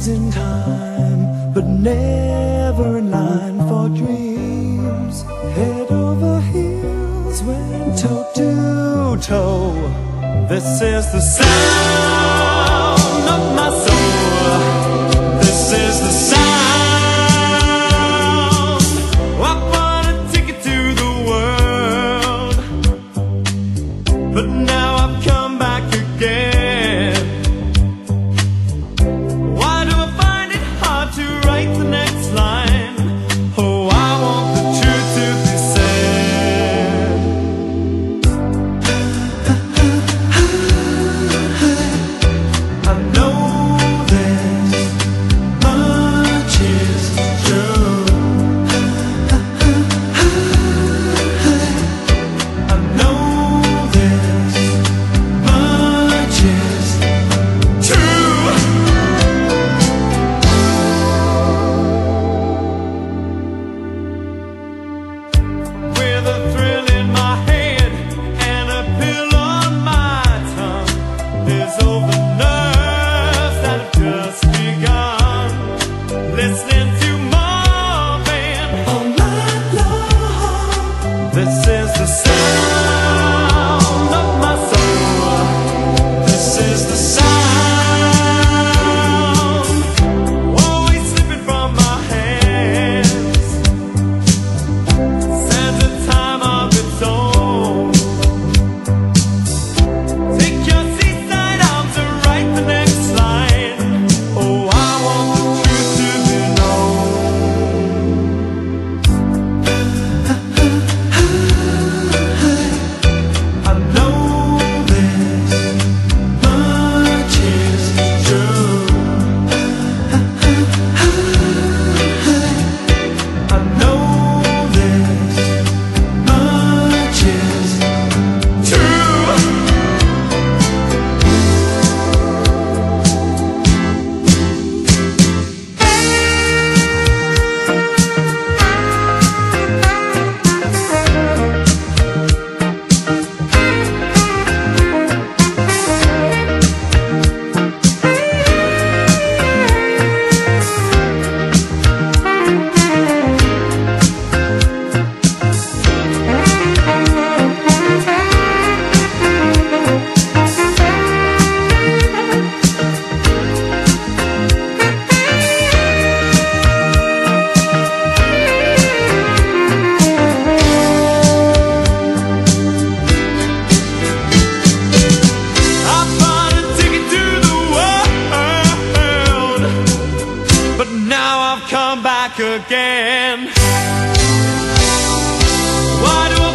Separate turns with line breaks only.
always in time, but never in line for dreams. Head over heels, went toe to toe. This is the sound of my soul. This is the sound. I bought a ticket to the world, but now I've come back again. Why do I find it hard to write the next line? Oh, I want the truth to be said. I know this much is true. I know this much is true. With a thrill in my head and a pill on my tongue, there's all the nerves that have just begun. Listening to Marvin all night long. This is the sound of my soul. This is the sound, always slipping from my hands. Stands a time of its own. Take your seaside arms and write the next line. Oh, I want the truth to be known. I know this much is true. I know this much is true. I bought a ticket to the world, but now I've come back again. Why do I